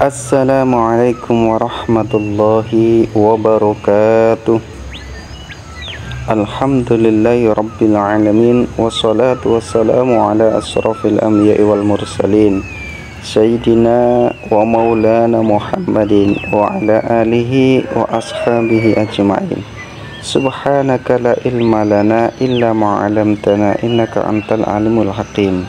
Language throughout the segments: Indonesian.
Assalamualaikum warahmatullahi wabarakatuh. Alhamdulillahi rabbil alamin. Wassalatu wassalamu ala asrafil anbiya'i wal mursalin Sayyidina wa maulana Muhammadin wa ala alihi wa ashabihi ajma'in. Subhanaka la ilma lana illa ma'alamtana innaka antal alimul hakim.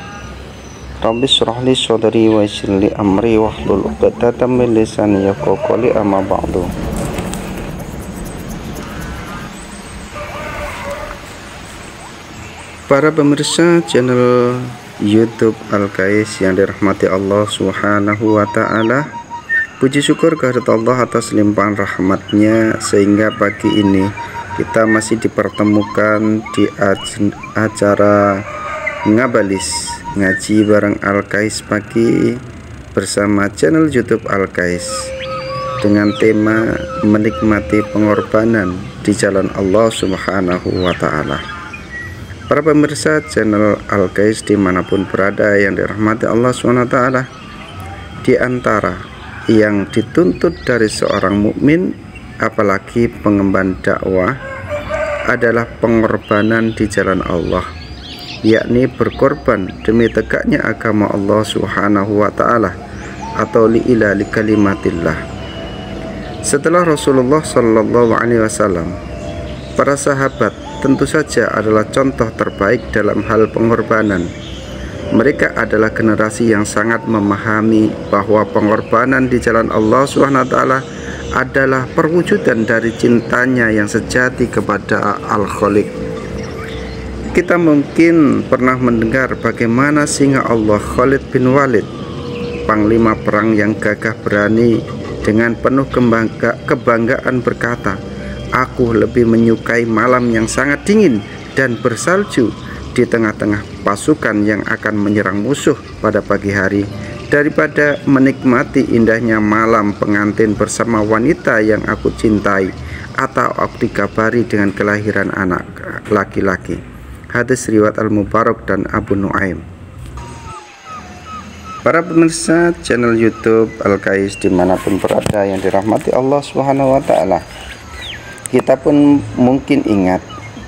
Rabbi shrah li sadri wa yassir li amri wahlul 'uqdatam min lisani yafqahu qawli, amma ba'du. Para pemirsa channel YouTube Al-Qais yang dirahmati Allah Subhanahu wa ta'ala, puji syukur kehadirat Allah atas limpahan rahmatnya sehingga pagi ini kita masih dipertemukan di acara Ngabalis, ngaji bareng Al-Qais pagi bersama channel YouTube Al-Qais dengan tema menikmati pengorbanan di jalan Allah Subhanahu wa ta'ala. Para pemirsa channel Al-Qais dimanapun berada yang dirahmati Allah Subhanahu wa ta'ala, di antara yang dituntut dari seorang mukmin apalagi pengemban dakwah adalah pengorbanan di jalan Allah, yakni berkorban demi tegaknya agama Allah Subhanahu wa ta'ala atau li'ila li kalimatillah. Setelah Rasulullah sallallahu alaihi wasallam, para sahabat tentu saja adalah contoh terbaik dalam hal pengorbanan. Mereka adalah generasi yang sangat memahami bahwa pengorbanan di jalan Allah Subhanahu wa ta'ala adalah perwujudan dari cintanya yang sejati kepada Al-Khaliq. Kita mungkin pernah mendengar bagaimana singa Allah Khalid bin Walid, panglima perang yang gagah berani, dengan penuh kebanggaan berkata, "Aku lebih menyukai malam yang sangat dingin dan bersalju di tengah-tengah pasukan yang akan menyerang musuh pada pagi hari daripada menikmati indahnya malam pengantin bersama wanita yang aku cintai atau aku dikabari dengan kelahiran anak laki-laki." Hadis riwayat Al-Mubarak dan Abu Nuaim. Para pemirsa channel YouTube Al-Qais dimanapun berada yang dirahmati Allah Subhanahu wa ta'ala, kita pun mungkin ingat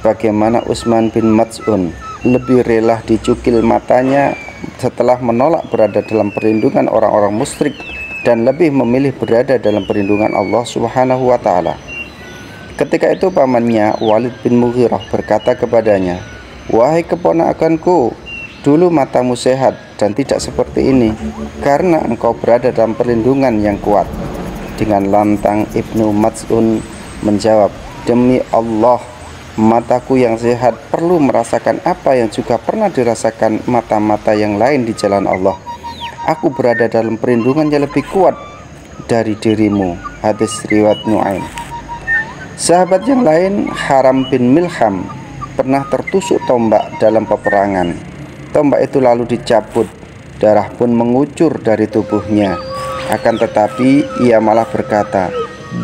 bagaimana Utsman bin Maz'un lebih rela dicukil matanya setelah menolak berada dalam perlindungan orang-orang musyrik dan lebih memilih berada dalam perlindungan Allah Subhanahu wa ta'ala. Ketika itu pamannya Walid bin Mughirah berkata kepadanya, "Wahai keponakanku, dulu matamu sehat dan tidak seperti ini karena engkau berada dalam perlindungan yang kuat." Dengan lantang Ibnu Maz'un menjawab, "Demi Allah, mataku yang sehat perlu merasakan apa yang juga pernah dirasakan mata-mata yang lain di jalan Allah. Aku berada dalam perlindungan yang lebih kuat dari dirimu." Hadis riwayat Nuaim. Sahabat yang lain, Haram bin Milham, pernah tertusuk tombak dalam peperangan. Tombak itu lalu dicabut, darah pun mengucur dari tubuhnya. Akan tetapi ia malah berkata,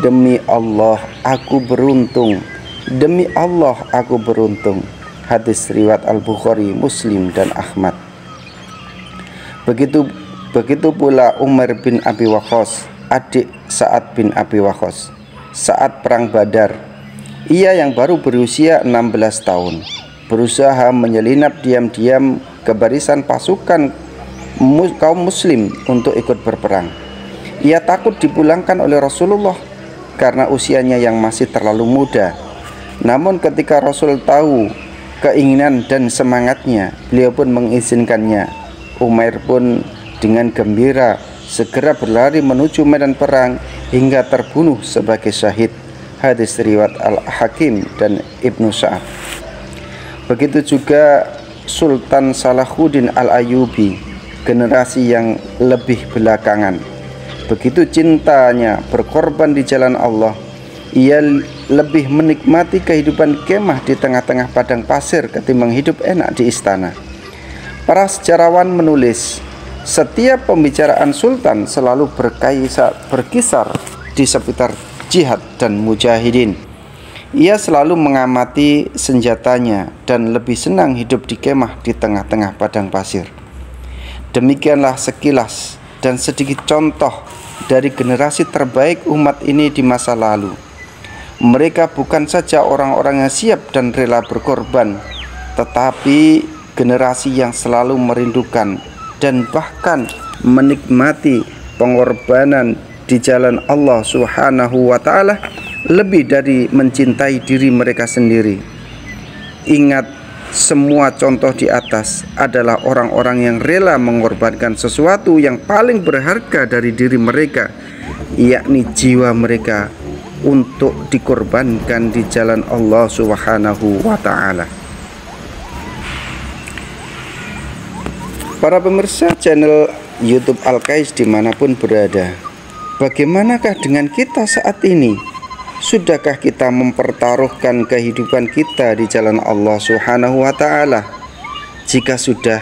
"Demi Allah, aku beruntung. Demi Allah, aku beruntung." Hadis riwayat Al-Bukhari, Muslim dan Ahmad. Begitu pula Umar bin Abi Waqqas, adik Sa'ad bin Abi Waqqas. Saat perang Badar, ia yang baru berusia 16 tahun berusaha menyelinap diam-diam ke barisan pasukan kaum muslim untuk ikut berperang. Ia takut dipulangkan oleh Rasulullah karena usianya yang masih terlalu muda. Namun ketika Rasul tahu keinginan dan semangatnya, beliau pun mengizinkannya. Umair pun dengan gembira segera berlari menuju medan perang hingga terbunuh sebagai syahid. Hadis riwayat Al-Hakim dan Ibnu Sa'ad. Begitu juga Sultan Salahuddin Al-Ayyubi, generasi yang lebih belakangan. Begitu cintanya berkorban di jalan Allah, ia lebih menikmati kehidupan kemah di tengah-tengah padang pasir ketimbang hidup enak di istana. Para sejarawan menulis, setiap pembicaraan Sultan selalu berkisar di sekitar jihad dan mujahidin. Ia selalu mengamati senjatanya dan lebih senang hidup di kemah di tengah-tengah padang pasir. Demikianlah sekilas dan sedikit contoh dari generasi terbaik umat ini di masa lalu. Mereka bukan saja orang-orang yang siap dan rela berkorban, tetapi generasi yang selalu merindukan dan bahkan menikmati pengorbanan di jalan Allah Subhanahu wa ta'ala lebih dari mencintai diri mereka sendiri. Ingat, semua contoh di atas adalah orang-orang yang rela mengorbankan sesuatu yang paling berharga dari diri mereka, yakni jiwa mereka, untuk dikorbankan di jalan Allah Subhanahu wa ta'ala. Para pemirsa channel YouTube Al-Kais dimanapun berada, bagaimanakah dengan kita saat ini? Sudahkah kita mempertaruhkan kehidupan kita di jalan Allah Subhanahu wa ta'ala? Jika sudah,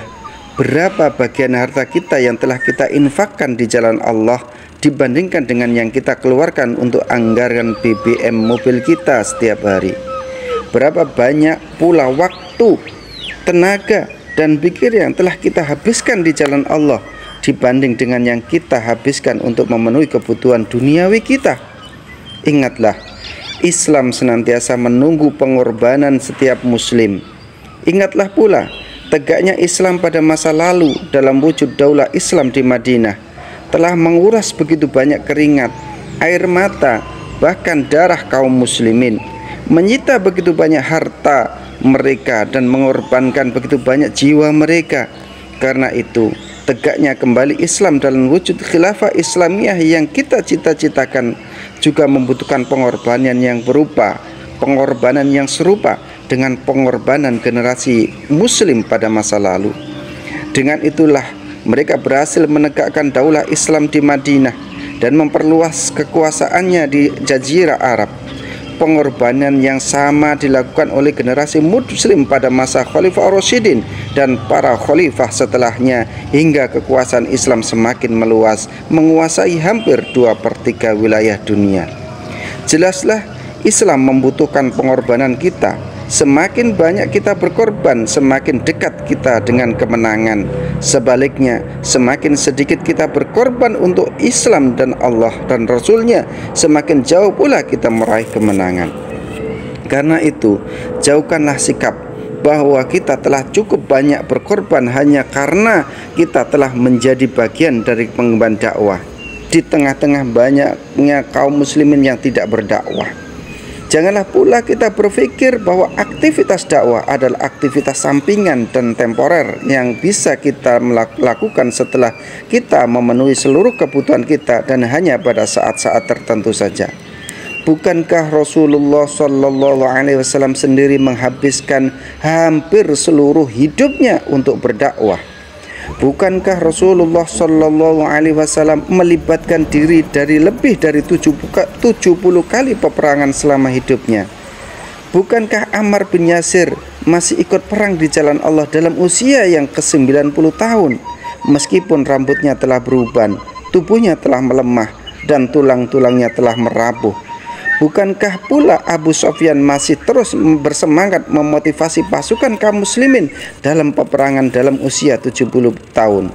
berapa bagian harta kita yang telah kita infakkan di jalan Allah dibandingkan dengan yang kita keluarkan untuk anggaran BBM mobil kita setiap hari? Berapa banyak pula waktu, tenaga, dan pikir yang telah kita habiskan di jalan Allah dibanding dengan yang kita habiskan untuk memenuhi kebutuhan duniawi kita? Ingatlah, Islam senantiasa menunggu pengorbanan setiap muslim. Ingatlah pula, tegaknya Islam pada masa lalu dalam wujud daulah Islam di Madinah telah menguras begitu banyak keringat, air mata, bahkan darah kaum muslimin, menyita begitu banyak harta mereka dan mengorbankan begitu banyak jiwa mereka. Karena itu, tegaknya kembali Islam dalam wujud khilafah Islamiyah yang kita cita-citakan juga membutuhkan pengorbanan yang serupa dengan pengorbanan generasi muslim pada masa lalu. Dengan itulah mereka berhasil menegakkan daulah Islam di Madinah dan memperluas kekuasaannya di Jazirah Arab. Pengorbanan yang sama dilakukan oleh generasi muslim pada masa Khalifah Ar-Rasyidin dan para khalifah setelahnya, hingga kekuasaan Islam semakin meluas, menguasai hampir 2/3 wilayah dunia. Jelaslah, Islam membutuhkan pengorbanan kita. Semakin banyak kita berkorban, semakin dekat kita dengan kemenangan. Sebaliknya, semakin sedikit kita berkorban untuk Islam dan Allah dan Rasul-Nya, semakin jauh pula kita meraih kemenangan. Karena itu, jauhkanlah sikap bahwa kita telah cukup banyak berkorban hanya karena kita telah menjadi bagian dari pengemban dakwah di tengah-tengah banyaknya kaum muslimin yang tidak berdakwah. Janganlah pula kita berpikir bahwa aktivitas dakwah adalah aktivitas sampingan dan temporer yang bisa kita lakukan setelah kita memenuhi seluruh kebutuhan kita dan hanya pada saat-saat tertentu saja. Bukankah Rasulullah Shallallahu Alaihi Wasallam sendiri menghabiskan hampir seluruh hidupnya untuk berdakwah? Bukankah Rasulullah Shallallahu Alaihi Wasallam melibatkan diri dari lebih dari 70 kali peperangan selama hidupnya? Bukankah Ammar bin Yasir masih ikut perang di jalan Allah dalam usia yang ke-90 tahun, meskipun rambutnya telah beruban, tubuhnya telah melemah, dan tulang-tulangnya telah merapuh? Bukankah pula Abu Sufyan masih terus bersemangat memotivasi pasukan kaum muslimin dalam peperangan dalam usia 70 tahun?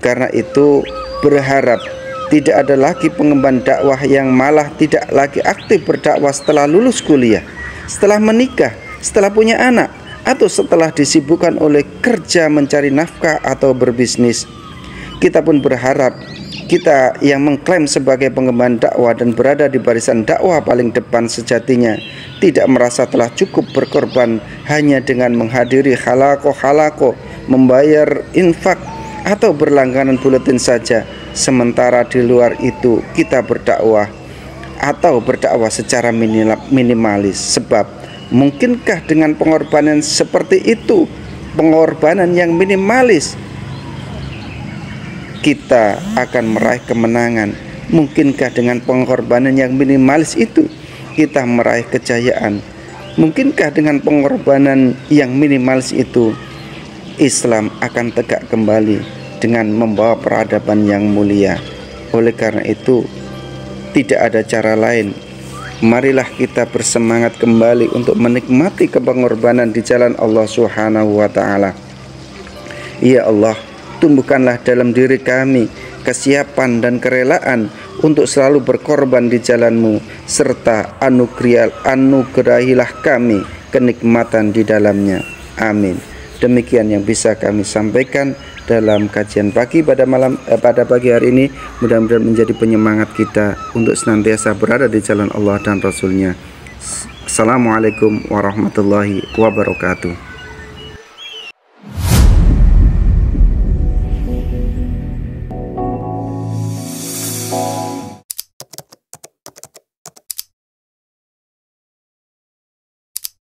Karena itu, berharap tidak ada lagi pengemban dakwah yang malah tidak lagi aktif berdakwah setelah lulus kuliah, setelah menikah, setelah punya anak, atau setelah disibukkan oleh kerja mencari nafkah atau berbisnis. Kita pun berharap kita yang mengklaim sebagai pengemban dakwah dan berada di barisan dakwah paling depan sejatinya tidak merasa telah cukup berkorban hanya dengan menghadiri halaqoh, membayar infak atau berlangganan buletin saja, sementara di luar itu kita berdakwah atau berdakwah secara minimalis. Sebab mungkinkah dengan pengorbanan seperti itu, pengorbanan yang minimalis, kita akan meraih kemenangan? Mungkinkah dengan pengorbanan yang minimalis itu kita meraih kejayaan? Mungkinkah dengan pengorbanan yang minimalis itu Islam akan tegak kembali dengan membawa peradaban yang mulia? Oleh karena itu, tidak ada cara lain. Marilah kita bersemangat kembali untuk menikmati pengorbanan di jalan Allah Subhanahu wa ta'ala. Ya Allah, tumbuhkanlah dalam diri kami kesiapan dan kerelaan untuk selalu berkorban di jalan-Mu, serta anugerahilah kami kenikmatan di dalamnya. Amin. Demikian yang bisa kami sampaikan dalam kajian pagi pada pagi hari ini. Mudah-mudahan menjadi penyemangat kita untuk senantiasa berada di jalan Allah dan Rasul-Nya. Assalamualaikum warahmatullahi wabarakatuh.